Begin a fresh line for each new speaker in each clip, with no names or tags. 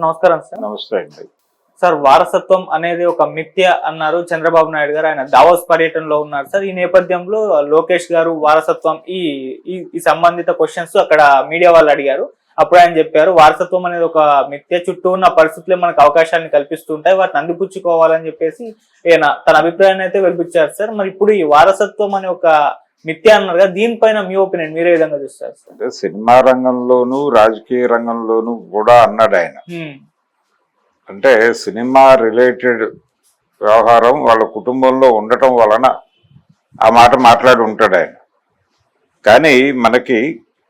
నమస్కారం సార్.
నమస్తే అండి.
సార్, వారసత్వం అనేది ఒక మిథ్య అన్నారు చంద్రబాబు నాయుడు గారు. ఆయన దావోస్ పర్యటనలో ఉన్నారు సార్. ఈ నేపథ్యంలో లోకేష్ గారు వారసత్వం ఈ సంబంధిత క్వశ్చన్స్ అక్కడ మీడియా వాళ్ళు అడిగారు. అప్పుడు ఆయన చెప్పారు, వారసత్వం అనేది ఒక మిథ్య, చుట్టూ ఉన్న పరిస్థితులే మనకు అవకాశాన్ని కల్పిస్తుంటాయి, వాటిని అందిపుచ్చుకోవాలని చెప్పేసి ఈయన తన అభిప్రాయాన్ని అయితే వెలిపించారు సార్. మరి ఇప్పుడు ఈ వారసత్వం అనే ఒక మిథ్య అన్నారు కదా, దీనిపైన మీ ఒపీనియన్ మీరే విధంగా చూస్తారు సార్?
అంటే సినిమా రంగంలోను రాజకీయ రంగంలోను కూడా అన్నాడు ఆయన. అంటే సినిమా రిలేటెడ్ వ్యవహారం వాళ్ళ కుటుంబంలో ఉండటం వలన ఆ మాట మాట్లాడి ఉంటాడు ఆయన. కానీ మనకి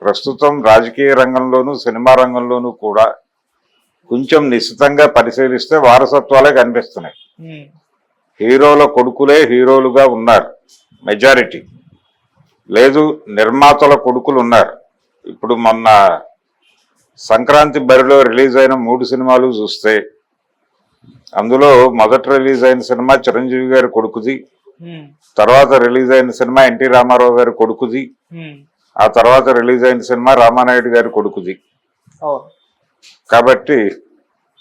ప్రస్తుతం రాజకీయ రంగంలోను సినిమా రంగంలోనూ కూడా కొంచెం నిశ్చితంగా పరిశీలిస్తే వారసత్వాలే కనిపిస్తున్నాయి. హీరోల కొడుకులే హీరోలుగా ఉన్నారు మెజారిటీ, లేదు నిర్మాతల కొడుకులు ఉన్నారు. ఇప్పుడు మొన్న సంక్రాంతి బరిలో రిలీజ్ అయిన 3 సినిమాలు చూస్తే అందులో మొదట రిలీజ్ అయిన సినిమా చిరంజీవి గారి కొడుకుది, తర్వాత రిలీజ్ అయిన సినిమా ఎన్టీ రామారావు గారి కొడుకుది, ఆ తర్వాత రిలీజ్ అయిన సినిమా రామానాయుడు గారి కొడుకుది. కాబట్టి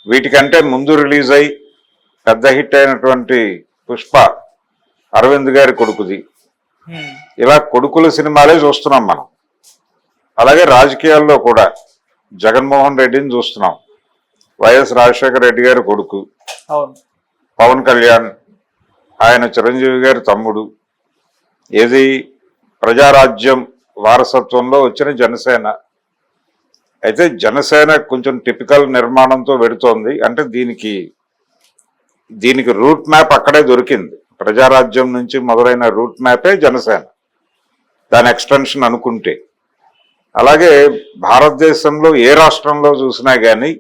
వీటికంటే ముందు రిలీజ్ అయి పెద్ద హిట్ అయినటువంటి పుష్ప అరవింద్ గారి కొడుకుది. ఇలా కొడుకుల సినిమాలే చూస్తున్నాం మనం. అలాగే రాజకీయాల్లో కూడా జగన్మోహన్ రెడ్డిని చూస్తున్నాం, వైఎస్ రాజశేఖర రెడ్డి గారి కొడుకు. పవన్ కళ్యాణ్ ఆయన చిరంజీవి గారి తమ్ముడు. ఏది ప్రజారాజ్యం వారసత్వంలో వచ్చిన జనసేన. అయితే జనసేన కొంచెం టిపికల్ నిర్మాణంతో పెడుతోంది. అంటే దీనికి రూట్ మ్యాప్ అక్కడే దొరికింది. ప్రజారాజ్యం నుంచి మొదలైన రూట్ మ్యాపే జనసేన, దాని ఎక్స్టెన్షన్ అనుకుంటే. అలాగే భారతదేశంలో ఏ రాష్ట్రంలో చూసినా కానీ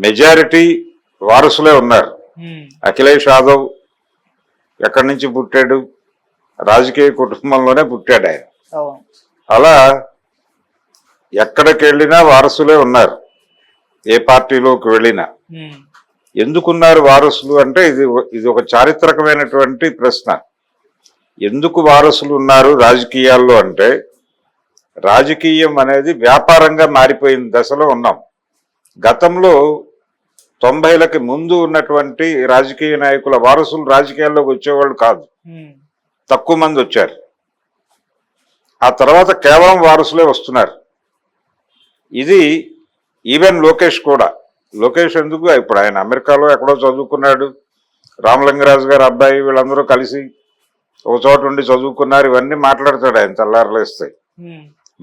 మెజారిటీ వారసులే ఉన్నారు. అఖిలేష్ యాదవ్ ఎక్కడి నుంచి పుట్టాడు? రాజకీయ కుటుంబంలోనే పుట్టాడు ఆయన. అలా ఎక్కడికి వెళ్ళినా వారసులే ఉన్నారు, ఏ పార్టీలోకి వెళ్ళినా. ఎందుకున్నారు వారసులు అంటే ఇది ఒక చారిత్రకమైనటువంటి ప్రశ్న. ఎందుకు వారసులు ఉన్నారు రాజకీయాల్లో అంటే, రాజకీయం అనేది వ్యాపారంగా మారిపోయిన దశలో ఉన్నాం. గతంలో 90లకు ముందు ఉన్నటువంటి రాజకీయ నాయకుల వారసులు రాజకీయాల్లోకి వచ్చేవాళ్ళు కాదు, తక్కువ మంది వచ్చారు. ఆ తర్వాత కేవలం వారసులే వస్తున్నారు. ఇది ఈవెన్ లోకేష్ కూడా. లోకేష్ ఎందుకు, ఇప్పుడు ఆయన అమెరికాలో ఎక్కడో చదువుకున్నాడు, రామలింగరాజు గారి అబ్బాయి వీళ్ళందరూ కలిసి ఒక చోట ఉండి చదువుకున్నారు. ఇవన్నీ మాట్లాడతాడు ఆయన తెల్లారలేస్తాయి.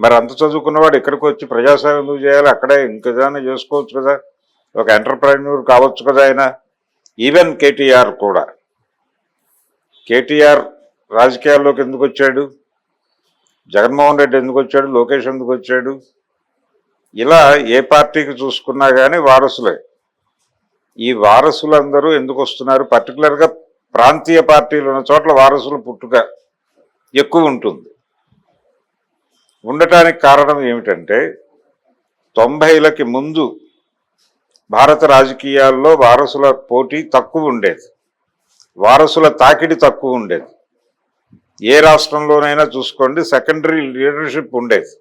మరి అంత చదువుకున్నవాడు ఇక్కడికి వచ్చి ప్రజాసేవ ఎందుకు చేయాలి? అక్కడే ఇంకేదైనా చేసుకోవచ్చు కదా, ఒక ఎంటర్ప్రైన్యూర్ కావచ్చు కదా ఆయన. ఈవెన్ కేటీఆర్ కూడా. కేటీఆర్ రాజకీయాల్లోకి ఎందుకు వచ్చాడు? జగన్మోహన్ రెడ్డి ఎందుకు వచ్చాడు? లోకేష్ ఎందుకు వచ్చాడు? ఇలా ఏ పార్టీకి చూసుకున్నా కానీ వారసులే. ఈ వారసులందరూ ఎందుకు వస్తున్నారు? పర్టికులర్గా ప్రాంతీయ పార్టీలు ఉన్న చోట్ల వారసుల పుట్టుక ఎక్కువ ఉంటుంది. ఉండటానికి కారణం ఏమిటంటే, 90లకి ముందు భారత రాజకీయాల్లో వారసుల పోటీ తక్కువ ఉండేది, వారసుల తాకిడి తక్కువ ఉండేది. ఏ రాష్ట్రంలోనైనా చూసుకోండి, సెకండరీ లీడర్షిప్ ఉండేది.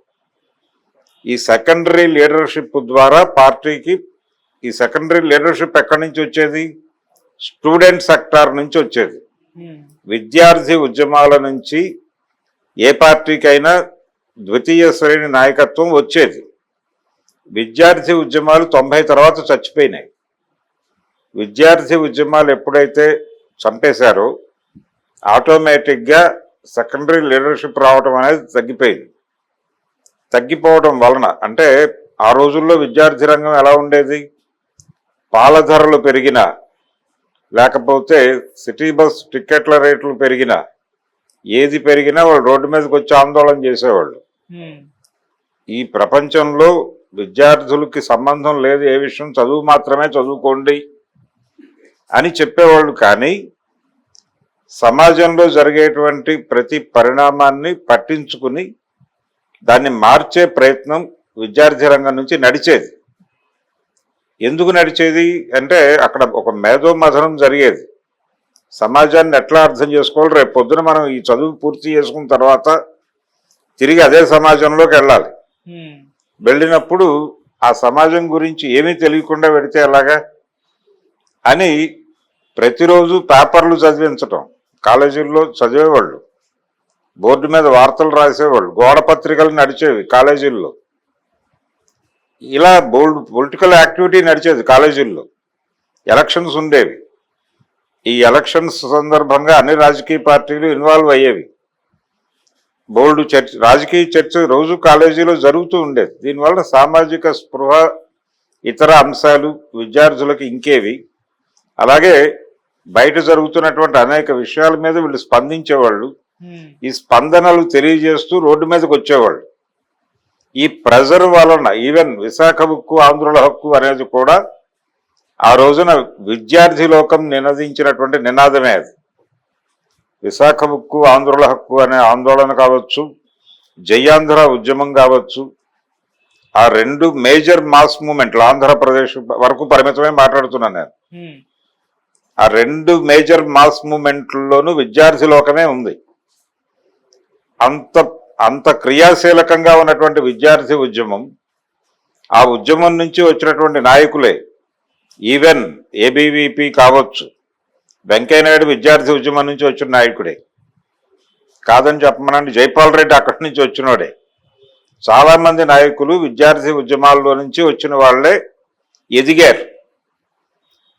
ఈ సెకండరీ లీడర్షిప్ ద్వారా పార్టీకి, ఈ సెకండరీ లీడర్షిప్ ఎక్కడి నుంచి వచ్చేది? స్టూడెంట్ సెక్టార్ నుంచి వచ్చేది. విద్యార్థి ఉద్యమాల నుంచి ఏ పార్టీకైనా ద్వితీయ శ్రేణి నాయకత్వం వచ్చేది. విద్యార్థి ఉద్యమాలు 90 తర్వాత చచ్చిపోయినాయి. విద్యార్థి ఉద్యమాలు ఎప్పుడైతే చంపేశారో ఆటోమేటిక్గా సెకండరీ లీడర్షిప్ రావడం అనేది తగ్గిపోయింది. తగ్గిపోవడం వలన అంటే, ఆ రోజుల్లో విద్యార్థి రంగం ఎలా ఉండేది? పాల ధరలు పెరిగినా, లేకపోతే సిటీ బస్ టిక్కెట్ల రేట్లు పెరిగినా, ఏది పెరిగినా వాళ్ళు రోడ్డు మీదకి వచ్చి ఆందోళన చేసేవాళ్ళు. ఈ ప్రపంచంలో విద్యార్థులకి సంబంధం లేదు, ఏ విషయం చదువు మాత్రమే చదువుకోండి అని చెప్పేవాళ్ళు. కానీ సమాజంలో జరిగేటువంటి ప్రతి పరిణామాన్ని పట్టించుకుని దాన్ని మార్చే ప్రయత్నం విద్యార్థి రంగం నుంచి నడిచేది. ఎందుకు నడిచేది అంటే, అక్కడ ఒక మేధోమథనం జరిగేది. సమాజాన్ని ఎట్లా అర్థం చేసుకోవాలి, రేపు పొద్దున మనం ఈ చదువు పూర్తి చేసుకున్న తర్వాత తిరిగి అదే సమాజంలోకి వెళ్ళాలి. వెళ్ళినప్పుడు ఆ సమాజం గురించి ఏమీ తెలియకుండా పెడితే ఎలాగా అని ప్రతిరోజు పేపర్లు చదివించటం, కాలేజీల్లో చదివేవాళ్ళు, బోర్డు మీద వార్తలు రాసేవాళ్ళు, గోడ పత్రికలు నడిచేవి కాలేజీల్లో, ఇలా బోల్డ్ పొలిటికల్ యాక్టివిటీ నడిచేది కాలేజీల్లో. ఎలక్షన్స్ ఉండేవి, ఈ ఎలక్షన్స్ సందర్భంగా అన్ని రాజకీయ పార్టీలు ఇన్వాల్వ్ అయ్యేవి, బోల్డ్ చర్చ, రాజకీయ చర్చ రోజు కాలేజీలో జరుగుతూ ఉండేది. దీనివల్ల సామాజిక స్పృహ, ఇతర అంశాలు విద్యార్థులకు ఇంకేవి, అలాగే బయట జరుగుతున్నటువంటి అనేక విషయాల మీద వీళ్ళు స్పందించేవాళ్ళు, ఈ స్పందనలు తెలియజేస్తూ రోడ్డు మీదకి వచ్చేవాళ్ళు. ఈ ప్రెజర్ వలన ఈవెన్ విశాఖ ఉక్కు ఆంధ్రుల హక్కు అనేది కూడా ఆ రోజున విద్యార్థి లోకం నినదించినటువంటి నినాదమే అది. విశాఖ ఉక్కు ఆంధ్రుల హక్కు అనే ఆందోళన కావచ్చు, జయాంధ్ర ఉద్యమం కావచ్చు, ఆ రెండు మేజర్ మాస్ మూమెంట్లు, ఆంధ్రప్రదేశ్ వరకు పరిమితమే మాట్లాడుతున్నాను నేను, ఆ రెండు మేజర్ మాస్ మూమెంట్లలోనూ విద్యార్థి లోకమే ఉంది. అంత అంత క్రియాశీలకంగా ఉన్నటువంటి విద్యార్థి ఉద్యమం, ఆ ఉద్యమం నుంచి వచ్చినటువంటి నాయకులే, ఈవెన్ ఏబీవీపీ కావచ్చు, వెంకయ్యనాయుడు విద్యార్థి ఉద్యమం నుంచి వచ్చిన నాయకుడే కాదని చెప్పమనండి, జైపాల్ రెడ్డి అక్కడి నుంచి వచ్చినోడే. చాలామంది నాయకులు విద్యార్థి ఉద్యమాల్లో నుంచి వచ్చిన వాళ్లే ఎదిగారు,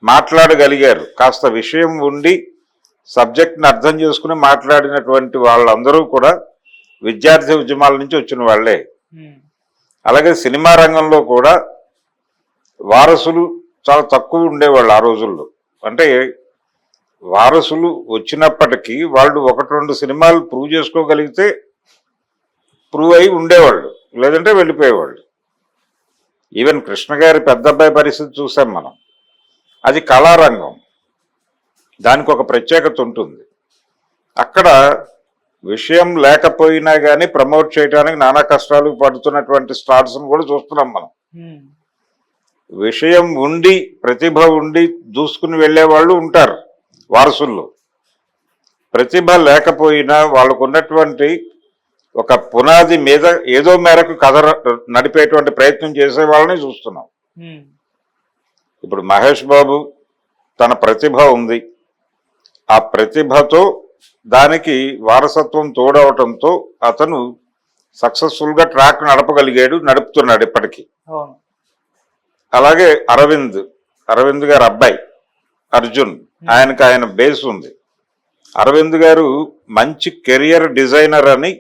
మాట్లాడగలిగారు, కాస్త విషయం ఉండి సబ్జెక్ట్ని అర్థం చేసుకుని మాట్లాడినటువంటి వాళ్ళందరూ కూడా విద్యార్థి ఉద్యమాల నుంచి వచ్చిన వాళ్లే. అలాగే సినిమా రంగంలో కూడా వారసులు చాలా తక్కువ ఉండేవాళ్ళు ఆ రోజుల్లో. అంటే వారసులు వచ్చినప్పటికీ వాళ్ళు ఒకటి రెండు సినిమాలు ప్రూవ్ చేసుకోగలిగితే ప్రూవ్ అయి ఉండేవాళ్ళు, లేదంటే వెళ్ళిపోయేవాళ్ళు. ఈవెన్ కృష్ణ గారి పెద్ద అబ్బాయి పరిస్థితి చూసాం మనం. అది కళారంగం, దానికి ఒక ప్రత్యేకత ఉంటుంది. అక్కడ విషయం లేకపోయినా కానీ ప్రమోట్ చేయడానికి నానా కష్టాలు పడుతున్నటువంటి స్టార్స్ను కూడా చూస్తున్నాం మనం. విషయం ఉండి, ప్రతిభ ఉండి దూసుకుని వెళ్ళే వాళ్ళు ఉంటారు వారసుల్లో. ప్రతిభ లేకపోయినా వాళ్ళకు ఉన్నటువంటి ఒక పునాది మీద ఏదో మేరకు కథ నడిపేటువంటి ప్రయత్నం చేసే వాళ్ళని చూస్తున్నాం. ఇప్పుడు మహేష్ బాబు తన ప్రతిభ ఉంది, ఆ ప్రతిభతో దానికి వారసత్వం తోడవటంతో అతను సక్సెస్ఫుల్ గా ట్రాక్ నడపగలిగాడు, నడుపుతున్నాడు ఇప్పటికీ. అలాగే అరవింద్ గారు అబ్బాయి అర్జున్, ఆయన బేస్ ఉంది. అరవింద్ గారు మంచి కెరియర్ డిజైనర్ అని,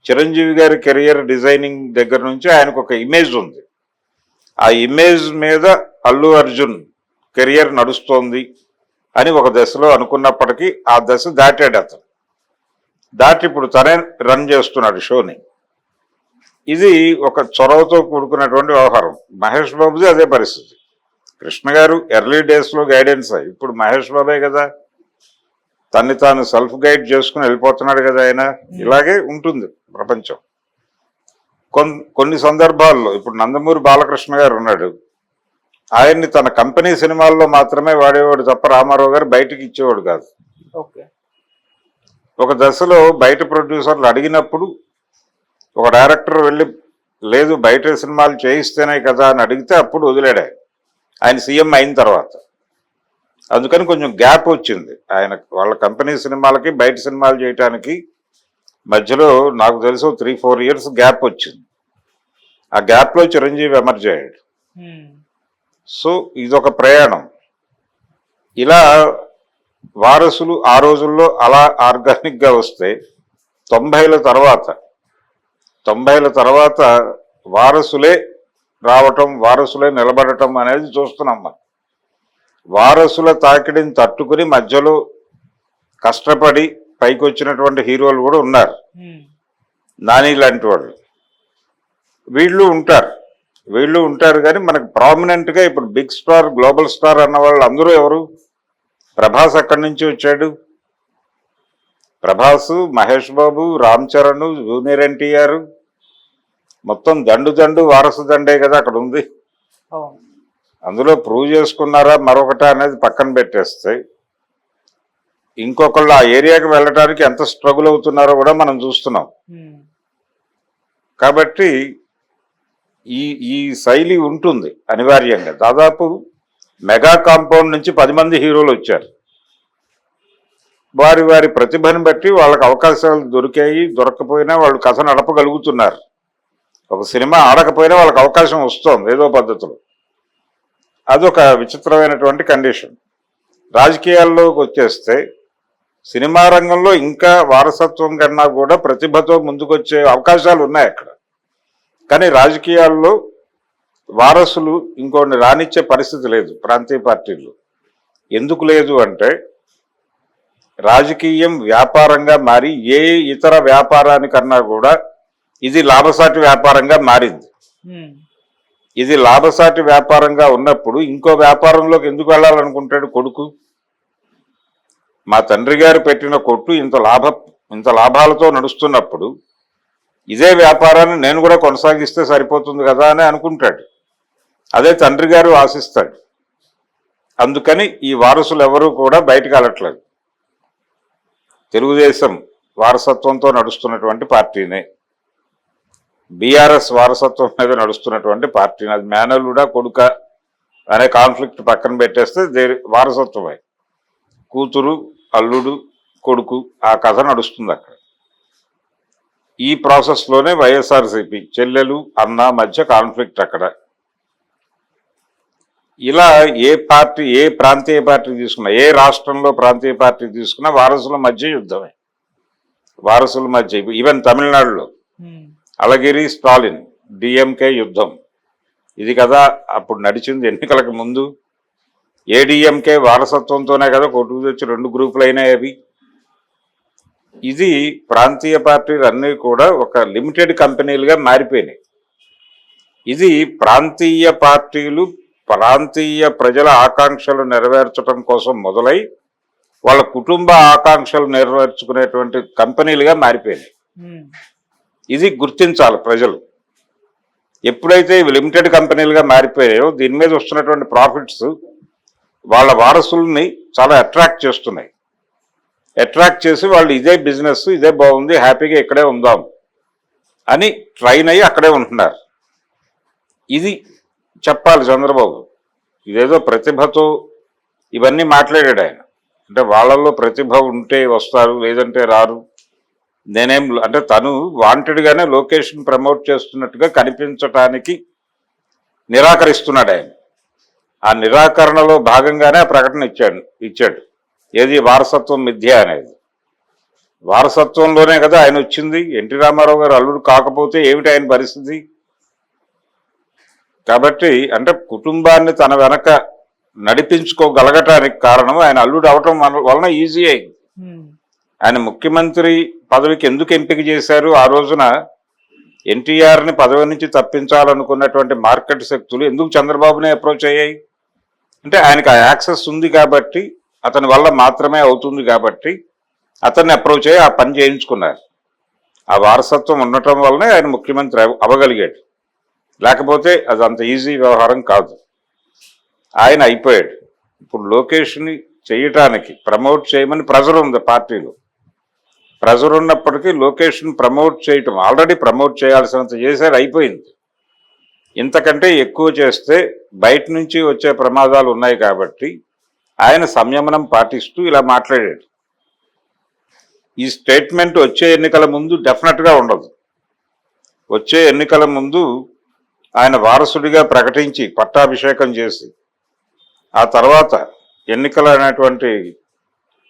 చిరంజీవి గారి కెరియర్ డిజైనింగ్ దగ్గర నుంచి ఆయనకు ఒక ఇమేజ్ ఉంది. ఆ ఇమేజ్ మీద అల్లు అర్జున్ కెరియర్ నడుస్తోంది అని ఒక దశలో అనుకున్నప్పటికీ ఆ దశ దాటాడు అతను. దాటి ఇప్పుడు తనే రన్ చేస్తున్నాడు షోని. ఇది ఒక చొరవతో కూడుకున్నటువంటి వ్యవహారం. మహేష్ బాబుది అదే పరిస్థితి. కృష్ణ గారు ఎర్లీ డేస్లో గైడెన్స్, ఇప్పుడు మహేష్ బాబే కదా తన్ని తాను సెల్ఫ్ గైడ్ చేసుకుని వెళ్ళిపోతున్నాడు కదా ఆయన. ఇలాగే ఉంటుంది ప్రపంచం. కొన్ని సందర్భాల్లో ఇప్పుడు నందమూరి బాలకృష్ణ గారు ఉన్నాడు, ఆయన్ని తన కంపెనీ సినిమాల్లో మాత్రమే వాడేవాడు తప్ప రామారావు గారు బయటకి ఇచ్చేవాడు కాదు. ఒక దశలో బయట ప్రొడ్యూసర్లు అడిగినప్పుడు ఒక డైరెక్టర్ వెళ్ళి లేదు బయట సినిమాలు చేయిస్తేనే కదా అని అడిగితే అప్పుడు వదిలేడా ఆయన సీఎం అయిన తర్వాత. అందుకని కొంచెం గ్యాప్ వచ్చింది ఆయన వాళ్ళ కంపెనీ సినిమాలకి బయట సినిమాలు చేయటానికి మధ్యలో నాకు తెలుసు 3-4 years గ్యాప్ వచ్చింది. ఆ గ్యాప్లో చిరంజీవి ఎమర్జ్ అయ్యాడు. సో ఇదొక ప్రయాణం. ఇలా వారసులు ఆ రోజుల్లో అలా ఆర్గానిక్గా వస్తే 90ల తర్వాత వారసులే రావటం, వారసులే నిలబడటం అనేది చూస్తున్నాం మనం. వారసుల తాకిడిని తట్టుకుని మధ్యలో కష్టపడి పైకి వచ్చినటువంటి హీరోలు కూడా ఉన్నారు. నాని లాంటి వాళ్ళు వీళ్ళు ఉంటారు కానీ మనకు ప్రామినెంట్గా ఇప్పుడు బిగ్ స్టార్, గ్లోబల్ స్టార్ అన్న వాళ్ళు అందరూ ఎవరు? ప్రభాస్ అక్కడి నుంచి వచ్చాడు. ప్రభాస్, మహేష్ బాబు, రామ్ చరణ్, జూనియర్ ఎన్టీఆర్, మొత్తం దండు వారసు దండే కదా అక్కడ ఉంది. అందులో ప్రూవ్ చేసుకున్నారా మరొకట అనేది పక్కన పెట్టేస్తే ఇంకొకళ్ళు ఆ ఏరియాకి వెళ్ళటానికి ఎంత స్ట్రగుల్ అవుతున్నారో కూడా మనం చూస్తున్నాం. కాబట్టి ఈ ఈ శైలి ఉంటుంది అనివార్యంగా. దాదాపు మెగా కాంపౌండ్ నుంచి 10 మంది హీరోలు వచ్చారు. వారి వారి ప్రతిభను బట్టి వాళ్ళకి అవకాశాలు దొరికాయి, దొరకపోయినా వాళ్ళు కథ నడపగలుగుతున్నారు. ఒక సినిమా ఆడకపోయినా వాళ్ళకి అవకాశం వస్తుంది ఏదో పద్ధతిలో. అదొక విచిత్రమైనటువంటి కండిషన్. రాజకీయాల్లోకి వచ్చేస్తే సినిమా రంగంలో ఇంకా వారసత్వం కన్నా కూడా ప్రతిభతో ముందుకొచ్చే అవకాశాలు ఉన్నాయి అక్కడ. కానీ రాజకీయాల్లో వారసులు ఇంకోటి రానిచ్చే పరిస్థితి లేదు ప్రాంతీయ పార్టీలు. ఎందుకు లేదు అంటే రాజకీయం వ్యాపారంగా మారి ఏ ఇతర వ్యాపారానికన్నా కూడా ఇది లాభసాటి వ్యాపారంగా మారింది. ఇది లాభసాటి వ్యాపారంగా ఉన్నప్పుడు ఇంకో వ్యాపారంలోకి ఎందుకు వెళ్ళాలనుకుంటాడు కొడుకు? మా తండ్రి గారు పెట్టిన కొట్టు ఇంత లాభాలతో నడుస్తున్నప్పుడు ఇదే వ్యాపారాన్ని నేను కూడా కొనసాగిస్తే సరిపోతుంది కదా అని అనుకుంటాడు. అదే తండ్రి గారు ఆశిస్తాడు. అందుకని ఈ వారసులు ఎవరూ కూడా బయటకు వెళ్ళట్లేదు. తెలుగుదేశం వారసత్వంతో నడుస్తున్నటువంటి పార్టీనే, బీఆర్ఎస్ వారసత్వం మీద నడుస్తున్నటువంటి పార్టీని. అది మేనల్లుడా కొడుక అనే కాన్ఫ్లిక్ట్ పక్కన పెట్టేస్తే వారసత్వమే. కూతురు, అల్లుడు, కొడుకు ఆ కథ నడుస్తుంది అక్కడ. ఈ ప్రాసెస్లోనే వైఎస్ఆర్సీపీ చెల్లెలు అన్న మధ్య కాన్ఫ్లిక్ట్ అక్కడ. ఇలా ఏ ప్రాంతీయ పార్టీ తీసుకున్నా, ఏ రాష్ట్రంలో ప్రాంతీయ పార్టీ తీసుకున్నా వారసుల మధ్య యుద్ధమే. వారసుల మధ్య ఈవెన్ తమిళనాడులో అళగిరి స్టాలిన్ డిఎంకే యుద్ధం. ఇది కదా అప్పుడు నడిచింది ఎన్నికలకు ముందు. ఏడీఎంకే వారసత్వంతోనే కదా కొట్టుకు తెచ్చి 2 గ్రూపులు అయినాయి అవి. ఇది ప్రాంతీయ పార్టీలు అన్నీ కూడా ఒక లిమిటెడ్ కంపెనీలుగా మారిపోయినాయి. ఇది ప్రాంతీయ పార్టీలు ప్రాంతీయ ప్రజల ఆకాంక్షలు నెరవేర్చడం కోసం మొదలై వాళ్ళ కుటుంబ ఆకాంక్షలు నెరవేర్చుకునేటువంటి కంపెనీలుగా మారిపోయినాయి. ఇది గుర్తించాలి ప్రజలు. ఎప్పుడైతే ఇవి లిమిటెడ్ కంపెనీలుగా మారిపోయాయో దీని మీద వస్తున్నటువంటి ప్రాఫిట్స్ వాళ్ళ వారసుల్ని చాలా అట్రాక్ట్ చేస్తున్నాయి. అట్రాక్ట్ చేసి వాళ్ళు ఇదే బిజినెస్, ఇదే బాగుంది, హ్యాపీగా ఇక్కడే ఉందాం అని ట్రైన్ అయ్యి అక్కడే ఉంటున్నారు. ఇది చెప్పాలి చంద్రబాబు. ఇదేదో ప్రతిభతో ఇవన్నీ మాట్లాడాడు ఆయన. అంటే వాళ్ళల్లో ప్రతిభ ఉంటే వస్తారు, లేదంటే రారు. అంటే తను వాంటెడ్గానే లొకేషన్ ప్రమోట్ చేస్తున్నట్టుగా కనిపించటానికి నిరాకరిస్తున్నాడు ఆయన. ఆ నిరాకరణలో భాగంగానే ఆ ప్రకటన ఇచ్చాడు. ఏది వారసత్వం మిథ్య అనేది. వారసత్వంలోనే కదా ఆయన వచ్చింది. ఎన్టీ రామారావు గారు అల్లుడు కాకపోతే ఏమిటి ఆయన పరిస్థితి? కాబట్టి అంటే కుటుంబాన్ని తన వెనక నడిపించుకోగలగటానికి కారణం ఆయన అల్లుడు అవటం వలన ఈజీ అయింది. ఆయన ముఖ్యమంత్రి పదవికి ఎందుకు ఎంపిక చేశారు? ఆ రోజున ఎన్టీఆర్ని పదవి నుంచి తప్పించాలనుకున్నటువంటి మార్కెట్ శక్తులు ఎందుకు చంద్రబాబునే అప్రోచ్ అయ్యాయి అంటే ఆయనకు ఆ యాక్సెస్ ఉంది కాబట్టి, అతని వల్ల మాత్రమే అవుతుంది కాబట్టి అతన్ని అప్రోచ్ అయ్యి ఆ పని చేయించుకున్నారు. ఆ వారసత్వం ఉండటం వల్లనే ఆయన ముఖ్యమంత్రి అవ్వగలిగాడు. లేకపోతే అది అంత ఈజీ వ్యవహారం కాదు. ఆయన అయిపోయాడు. ఇప్పుడు లోకేష్ని చేయటానికి ప్రమోట్ చేయమని ప్రెజర్ ఉంది పార్టీలో. ప్రెజర్ ఉన్నప్పటికీ లోకేష్ని ప్రమోట్ చేయటం, ఆల్రెడీ ప్రమోట్ చేయాల్సినంత చేశారు, అయిపోయింది. ఇంతకంటే ఎక్కువ చేస్తే బయట నుంచి వచ్చే ప్రమాదాలు ఉన్నాయి కాబట్టి ఆయన సంయమనం పాటిస్తూ ఇలా మాట్లాడాడు. ఈ స్టేట్మెంట్ వచ్చే ఎన్నికల ముందు డెఫినెట్గా ఉండదు. వచ్చే ఎన్నికల ముందు ఆయన వారసుడిగా ప్రకటించి పట్టాభిషేకం చేసి ఆ తర్వాత ఎన్నికలు అనేటువంటి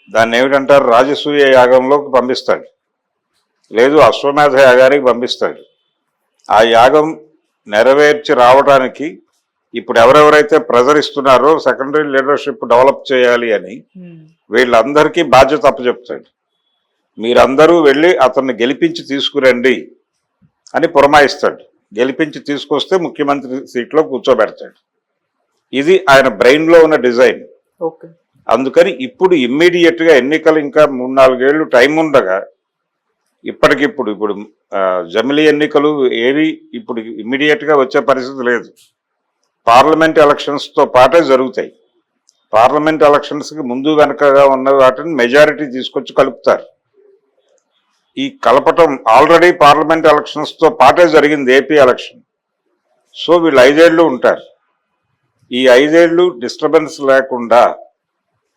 దాన్ని ఏమిటంటారు, రాజసూయ యాగంలోకి పంపిస్తాడు, లేదు అశ్వమేధ యాగానికి పంపిస్తాడు. ఆ యాగం నెరవేర్చి రావడానికి ఇప్పుడు ఎవరెవరైతే ప్రెజర్ ఇస్తున్నారో సెకండరీ లీడర్షిప్ డెవలప్ చేయాలి అని వీళ్ళందరికీ బాధ్యత అప్పచెప్తాడు. మీరందరూ వెళ్ళి అతన్ని గెలిపించి తీసుకురండి అని పురమాయిస్తాడు. గెలిపించి తీసుకొస్తే ముఖ్యమంత్రి సీట్లో కూర్చోబెడతాడు. ఇది ఆయన బ్రెయిన్లో ఉన్న డిజైన్. అందుకని ఇప్పుడు ఇమ్మీడియట్గా ఎన్నికలు ఇంకా 3-4 ఏళ్ళు టైం ఉండగా ఇప్పుడు జమిలీ ఎన్నికలు ఏవి ఇప్పుడు ఇమ్మీడియట్గా వచ్చే పరిస్థితి లేదు. పార్లమెంట్ ఎలక్షన్స్తో పాటే జరుగుతాయి. పార్లమెంట్ ఎలక్షన్స్కి ముందు వెనకగా ఉన్న వాటిని మెజారిటీ తీసుకొచ్చి కలుపుతారు. ఈ కలపటం ఆల్రెడీ పార్లమెంట్ ఎలక్షన్స్తో పాటే జరిగింది ఏపీ ఎలక్షన్. సో వీళ్ళు 5 ఏళ్ళు ఉంటారు. ఈ 5 ఏళ్ళు డిస్టర్బెన్స్ లేకుండా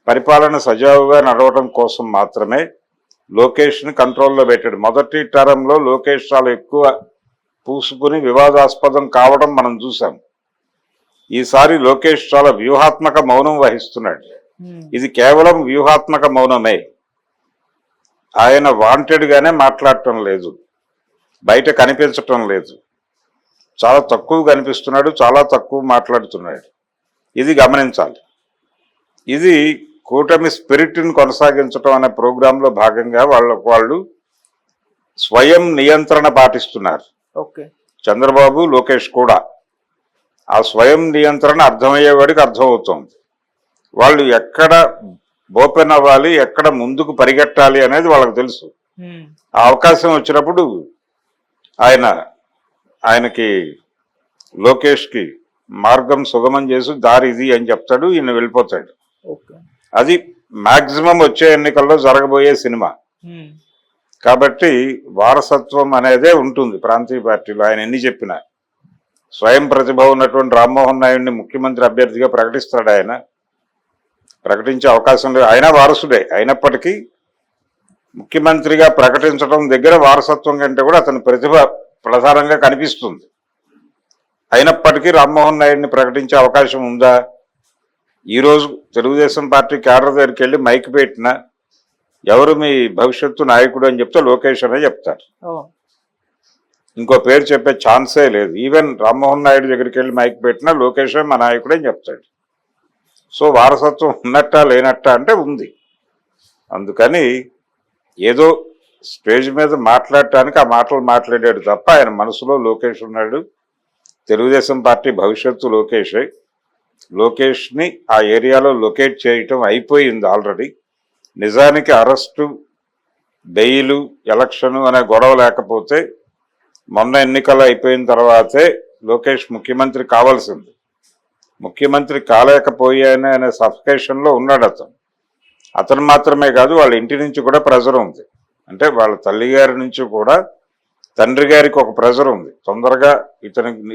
పరిపాలన సజావుగా నడవడం కోసం మాత్రమే లోకేష్ని కంట్రోల్లో పెట్టాడు. మొదటి టర్మ్లో లోకేష్ చాలా ఎక్కువ పూసుకుని వివాదాస్పదం కావడం మనం చూసాం. ఈసారి లోకేష్ చాలా వ్యూహాత్మక మౌనం వహిస్తున్నాడు. ఇది కేవలం వ్యూహాత్మక మౌనమే. ఆయన వాంటెడ్గానే మాట్లాడటం లేదు, బయట కనిపించటం లేదు, చాలా తక్కువ కనిపిస్తున్నాడు, చాలా తక్కువ మాట్లాడుతున్నాడు. ఇది గమనించాలి. ఇది కూటమి స్పిరిట్ని కొనసాగించడం అనే ప్రోగ్రాంలో భాగంగా వాళ్ళు స్వయం నియంత్రణ పాటిస్తున్నారు. చంద్రబాబు, లోకేష్ కూడా ఆ స్వయం నియంత్రణ అర్థమయ్యేవాడికి అర్థమవుతోంది. వాళ్ళు ఎక్కడ ఓపెన్ అవ్వాలి, ఎక్కడ ముందుకు పరిగెట్టాలి అనేది వాళ్ళకి తెలుసు. ఆ అవకాశం వచ్చినప్పుడు ఆయనకి లోకేష్కి మార్గం సుగమం చేసి దారి ఇది అని చెప్తాడు, ఈయన వెళ్ళిపోతాడు. అది మాక్సిమం వచ్చే ఎన్నికల్లో జరగబోయే సినిమా. కాబట్టి వారసత్వం అనేదే ఉంటుంది ప్రాంతీయ పార్టీలో. ఆయన ఎన్ని చెప్పినా స్వయం ప్రతిభ ఉన్నటువంటి రామ్మోహన్ నాయుడిని ముఖ్యమంత్రి అభ్యర్థిగా ప్రకటిస్తాడు. ఆయన ప్రకటించే అవకాశం లేదు. ఆయన వారసుడే అయినప్పటికీ ముఖ్యమంత్రిగా ప్రకటించడం దగ్గర వారసత్వం కంటే కూడా అతని ప్రతిభ ప్రధానంగా కనిపిస్తుంది. అయినప్పటికీ రామ్మోహన్ నాయుడిని ప్రకటించే అవకాశం ఉందా? ఈరోజు తెలుగుదేశం పార్టీ క్యాడర్ దగ్గరికి వెళ్ళి మైక్ పెట్టినా ఎవరు మీ భవిష్యత్తు నాయకుడు అని చెప్తే లోకేష్ అనే చెప్తారు. ఇంకో పేరు చెప్పే ఛాన్సే లేదు. ఈవెన్ రామ్మోహన్ నాయుడు దగ్గరికి వెళ్ళి మైక్ పెట్టినా లోకేష్ మా నాయకుడు అని చెప్తాడు. సో వారసత్వం ఉన్నట్టా లేనట్టా అంటే ఉంది. అందుకని ఏదో స్టేజ్ మీద మాట్లాడటానికి ఆ మాటలు మాట్లాడాడు తప్ప ఆయన మనసులో లోకేష్ ఉన్నాడు. తెలుగుదేశం పార్టీ భవిష్యత్తు లోకేషే. లోకేష్ని ఆ ఏరియాలో లొకేట్ చేయటం అయిపోయింది ఆల్రెడీ. నిజానికి అరెస్టు, బెయిలు, ఎలక్షను అనే గొడవ లేకపోతే మొన్న ఎన్నికలు అయిపోయిన తర్వాతే లోకేష్ ముఖ్యమంత్రి కావాల్సింది. ముఖ్యమంత్రి కాలేకపోయానే అనే సఫికేషన్లో ఉన్నాడు అతను మాత్రమే కాదు, వాళ్ళ ఇంటి నుంచి కూడా ప్రెజర్ ఉంది. అంటే వాళ్ళ తల్లి గారి నుంచి కూడా తండ్రి గారికి ఒక ప్రెజర్ ఉంది. తొందరగా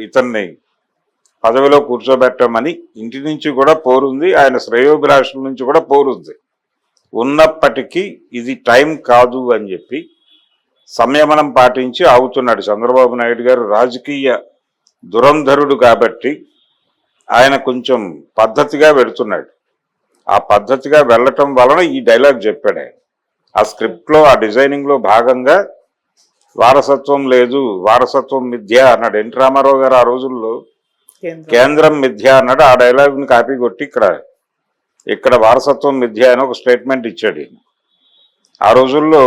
ఇతన్ని పదవిలో కూర్చోబెట్టమని ఇంటి నుంచి కూడా పోరుంది, ఆయన శ్రేయోభిలాషుల నుంచి కూడా పోరుంది. ఉన్నప్పటికీ ఇది టైం కాదు అని చెప్పి సంయమనం పాటించి ఆగుతున్నాడు చంద్రబాబు నాయుడు గారు. రాజకీయ దురంధరుడు కాబట్టి ఆయన కొంచెం పద్ధతిగా వెళుతున్నాడు. ఆ పద్ధతిగా వెళ్ళటం వలన ఈ డైలాగ్ చెప్పాడు ఆయన. ఆ స్క్రిప్ట్లో, ఆ డిజైనింగ్లో భాగంగా వారసత్వం లేదు, వారసత్వం మిథ్య అన్నాడు. ఎన్టీ రామారావు గారు ఆ రోజుల్లో కేంద్రం మిథ్య అన్నాడు. ఆ డైలాగ్ని కాపీ కొట్టి ఇక్కడ వారసత్వం మిథ్య అని ఒక స్టేట్మెంట్ ఇచ్చాడు. ఆ రోజుల్లో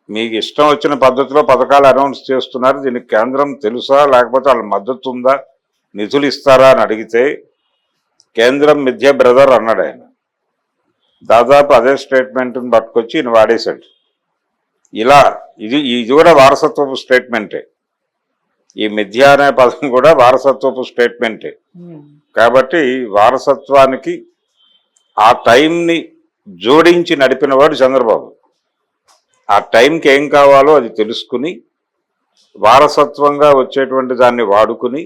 మీకు ఇష్టం వచ్చిన పద్ధతిలో పథకాలు అనౌన్స్ చేస్తున్నారు, దీనికి కేంద్రం తెలుసా, లేకపోతే వాళ్ళ మద్దతు ఉందా, నిధులు ఇస్తారా అని అడిగితే కేంద్రం మిథ్య బ్రదర్ అన్నాడు ఆయన. దాదాపు అదే స్టేట్మెంట్ని పట్టుకొచ్చి ఈయన వాడేశాడు. ఇది కూడా వారసత్వపు స్టేట్మెంటే. ఈ మిథ్య అనే పదం కూడా వారసత్వపు స్టేట్మెంటే. కాబట్టి వారసత్వానికి ఆ టైంని జోడించి నడిపినవాడు చంద్రబాబు. ఆ టైంకి ఏం కావాలో అది తెలుసుకుని వారసత్వంగా వచ్చేటువంటి దాన్ని వాడుకుని